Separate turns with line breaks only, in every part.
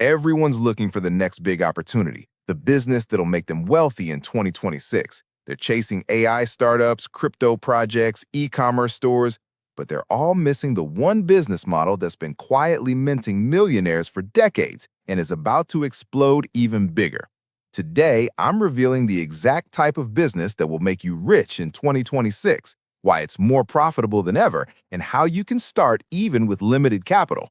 Everyone's looking for the next big opportunity, the business that'll make them wealthy in 2026. They're chasing AI startups, crypto projects, e-commerce stores, but they're all missing the one business model that's been quietly minting millionaires for decades and is about to explode even bigger. Today, I'm revealing the exact type of business that will make you rich in 2026, why it's more profitable than ever, and how you can start even with limited capital.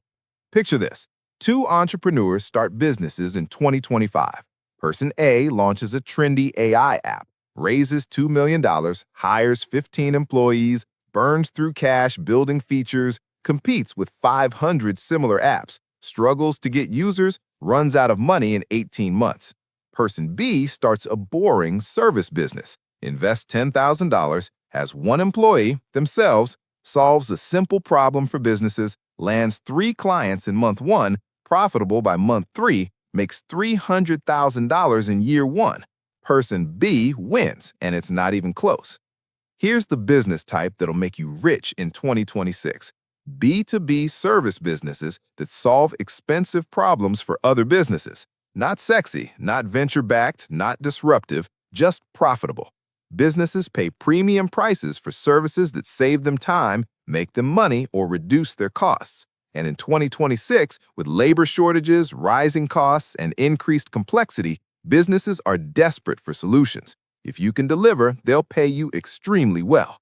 Picture this. Two entrepreneurs start businesses in 2025. Person A launches a trendy AI app, raises $2 million, hires 15 employees, burns through cash building features, competes with 500 similar apps, struggles to get users, runs out of money in 18 months. Person B starts a boring service business, invests $10,000, has one employee, themselves, solves a simple problem for businesses, lands 3 clients in month 1, profitable by month 3, makes $300,000 in year 1. Person B wins, and it's not even close. Here's the business type that'll make you rich in 2026. B2B service businesses that solve expensive problems for other businesses. Not sexy, not venture-backed, not disruptive, just profitable. Businesses pay premium prices for services that save them time, make them money, or reduce their costs. And in 2026, with labor shortages, rising costs, and increased complexity, businesses are desperate for solutions. If you can deliver, they'll pay you extremely well.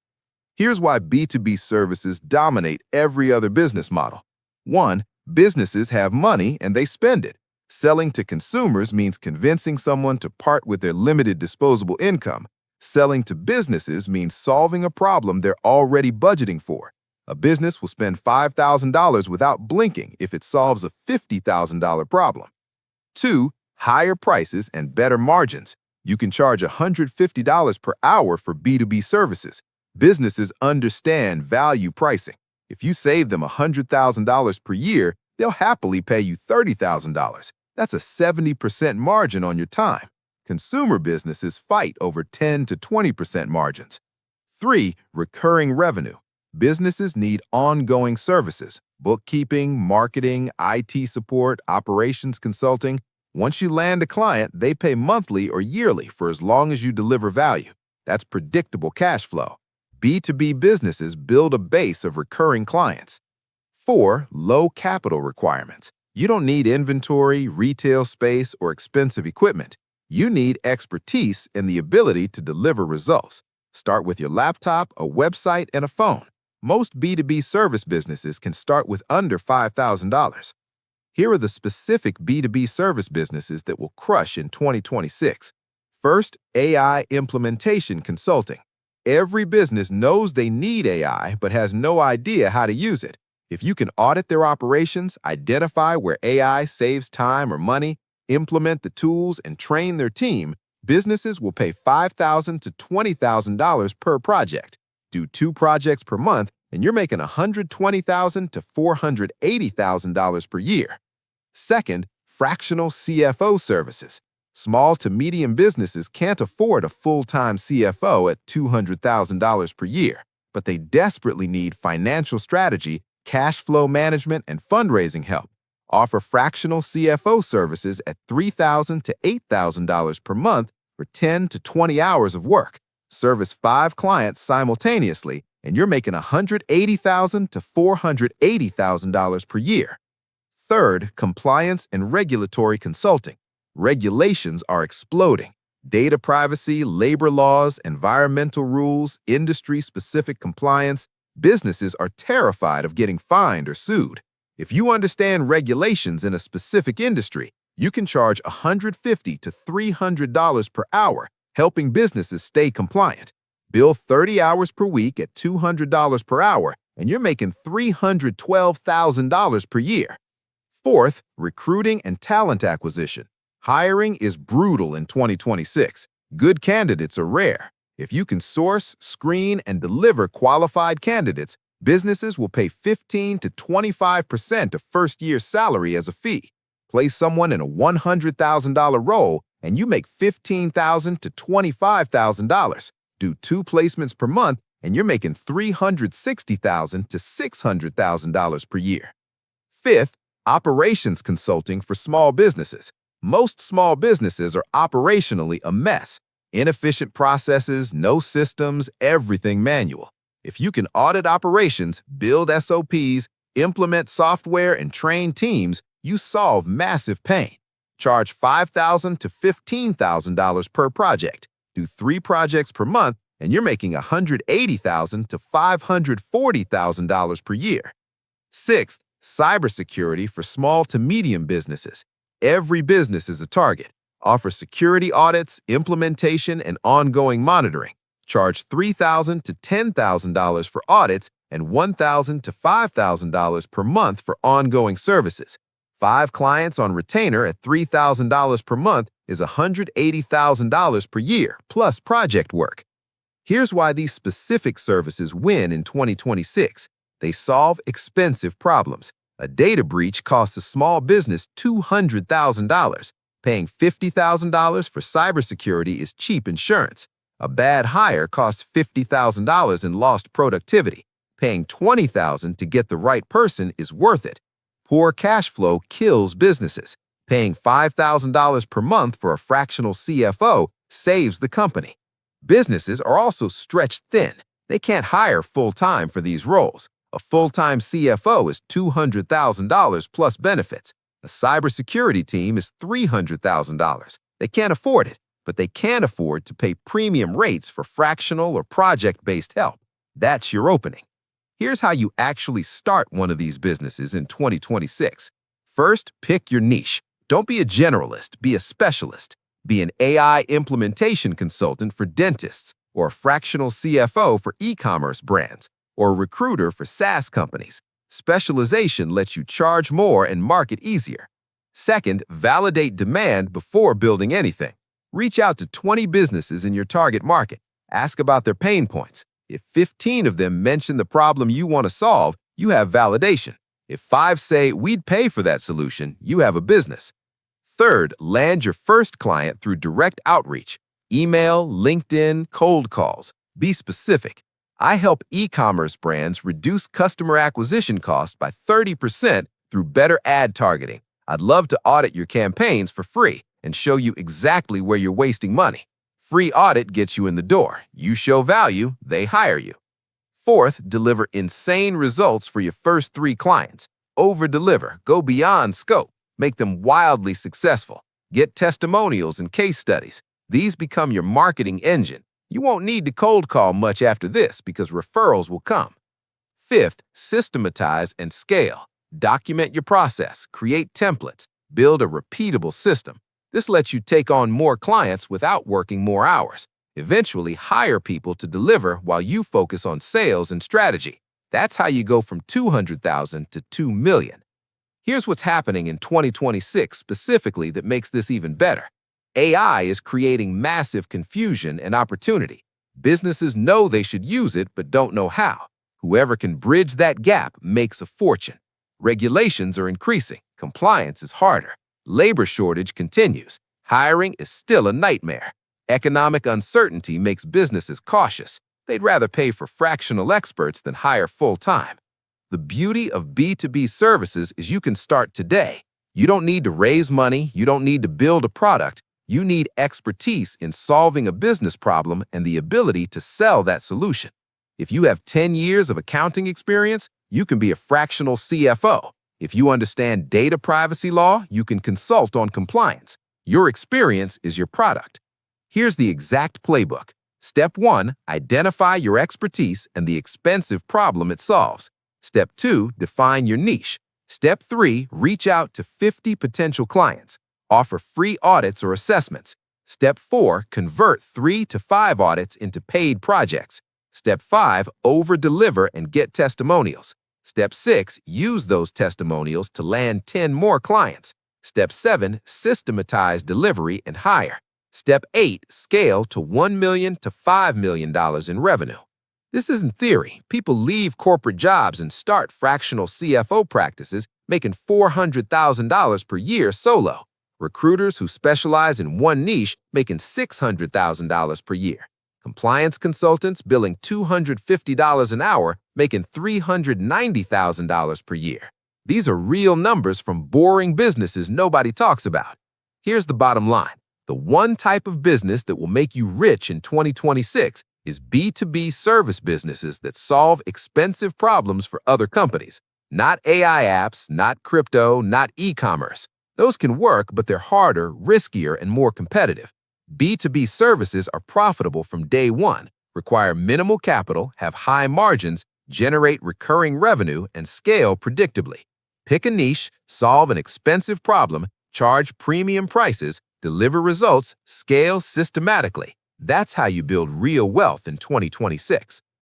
Here's why B2B services dominate every other business model. 1. Businesses have money and they spend it. Selling to consumers means convincing someone to part with their limited disposable income. Selling to businesses means solving a problem they're already budgeting for. A business will spend $5,000 without blinking if it solves a $50,000 problem. 2. Higher prices and better margins. You can charge $150 per hour for B2B services. Businesses understand value pricing. If you save them $100,000 per year, they'll happily pay you $30,000. That's a 70% margin on your time. Consumer businesses fight over 10 to 20% margins. 3. Recurring revenue. Businesses need ongoing services, bookkeeping, marketing, IT support, operations consulting. Once you land a client, they pay monthly or yearly for as long as you deliver value. That's predictable cash flow. B2B businesses build a base of recurring clients. 4. Low capital requirements. You don't need inventory, retail space, or expensive equipment. You need expertise and the ability to deliver results. Start with your laptop, a website, and a phone. Most B2B service businesses can start with under $5,000. Here are the specific B2B service businesses that will crush in 2026. First, AI implementation consulting. Every business knows they need AI but has no idea how to use it. If you can audit their operations, identify where AI saves time or money, implement the tools, and train their team, businesses will pay $5,000 to $20,000 per project. Do 2 projects per month, and you're making $120,000 to $480,000 per year. Second, fractional CFO services. Small to medium businesses can't afford a full-time CFO at $200,000 per year, but they desperately need financial strategy, cash flow management, and fundraising help. Offer fractional CFO services at $3,000 to $8,000 per month for 10 to 20 hours of work. Service 5 clients simultaneously, and you're making $180,000 to $480,000 per year. Third, compliance and regulatory consulting. Regulations are exploding. Data privacy, labor laws, environmental rules, industry-specific compliance. Businesses are terrified of getting fined or sued. If you understand regulations in a specific industry, you can charge $150 to $300 per hour, helping businesses stay compliant. Bill 30 hours per week at $200 per hour, and you're making $312,000 per year. Fourth, recruiting and talent acquisition. Hiring is brutal in 2026. Good candidates are rare. If you can source, screen, and deliver qualified candidates, businesses will pay 15 to 25% of first-year salary as a fee. Place someone in a $100,000 role, and you make $15,000 to $25,000. Do 2 placements per month, and you're making $360,000 to $600,000 per year. Fifth, Operations consulting for small businesses. Most small businesses are operationally a mess. Inefficient processes, no systems, everything manual. If you can audit operations, build SOPs, implement software, and train teams, you solve massive pain. Charge $5,000 to $15,000 per project. Do 3 projects per month, and you're making $180,000 to $540,000 per year. Sixth, cybersecurity for small to medium businesses. Every business is a target. Offer security audits, implementation, and ongoing monitoring. Charge $3,000 to $10,000 for audits and $1,000 to $5,000 per month for ongoing services. 5 clients on retainer at $3,000 per month is $180,000 per year, plus project work. Here's why these specific services win in 2026. They solve expensive problems. A data breach costs a small business $200,000. Paying $50,000 for cybersecurity is cheap insurance. A bad hire costs $50,000 in lost productivity. Paying $20,000 to get the right person is worth it. Poor cash flow kills businesses. Paying $5,000 per month for a fractional CFO saves the company. Businesses are also stretched thin. They can't hire full-time for these roles. A full-time CFO is $200,000 plus benefits. A cybersecurity team is $300,000. They can't afford it, but they can afford to pay premium rates for fractional or project-based help. That's your opening. Here's how you actually start one of these businesses in 2026. First, pick your niche. Don't be a generalist, be a specialist. Be an AI implementation consultant for dentists, or a fractional CFO for e-commerce brands, or a recruiter for SaaS companies. Specialization lets you charge more and market easier. Second, validate demand before building anything. Reach out to 20 businesses in your target market. Ask about their pain points. If 15 of them mention the problem you want to solve, you have validation. If 5 say, "We'd pay for that solution," you have a business. Third, land your first client through direct outreach. Email, LinkedIn, cold calls. Be specific. I help e-commerce brands reduce customer acquisition costs by 30% through better ad targeting. I'd love to audit your campaigns for free and show you exactly where you're wasting money. Free audit gets you in the door. You show value, they hire you. Fourth, deliver insane results for your first 3 clients. Over-deliver, go beyond scope, make them wildly successful. Get testimonials and case studies. These become your marketing engine. You won't need to cold call much after this because referrals will come. Fifth, systematize and scale. Document your process, create templates, build a repeatable system. This lets you take on more clients without working more hours. Eventually, hire people to deliver while you focus on sales and strategy. That's how you go from $200,000 to $2 million. Here's what's happening in 2026 specifically that makes this even better. AI is creating massive confusion and opportunity. Businesses know they should use it but don't know how. Whoever can bridge that gap makes a fortune. Regulations are increasing. Compliance is harder. Labor shortage continues. Hiring is still a nightmare. Economic uncertainty makes businesses cautious. They'd rather pay for fractional experts than hire full-time. The beauty of B2B services is you can start today. You don't need to raise money. You don't need to build a product. You need expertise in solving a business problem and the ability to sell that solution. If you have 10 years of accounting experience, you can be a fractional CFO. If you understand data privacy law, you can consult on compliance. Your experience is your product. Here's the exact playbook. Step 1, identify your expertise and the expensive problem it solves. Step 2, define your niche. Step 3, reach out to 50 potential clients. Offer free audits or assessments. Step 4, convert 3 to 5 audits into paid projects. Step 5, over-deliver and get testimonials. Step 6, use those testimonials to land 10 more clients. Step 7, systematize delivery and hire. Step 8, scale to $1 million to $5 million in revenue. This isn't theory. People leave corporate jobs and start fractional CFO practices, making $400,000 per year solo. Recruiters who specialize in one niche making $600,000 per year. Compliance consultants billing $250 an hour, making $390,000 per year.
These are real numbers from boring businesses nobody talks about. Here's the bottom line. The one type of business that will make you rich in 2026 is B2B service businesses that solve expensive problems for other companies. Not AI apps, not crypto, not e-commerce. Those can work, but they're harder, riskier, and more competitive. B2B services are profitable from day one, require minimal capital, have high margins, generate recurring revenue, and scale predictably. Pick a niche, solve an expensive problem, charge premium prices, deliver results, scale systematically. That's how you build real wealth in 2026.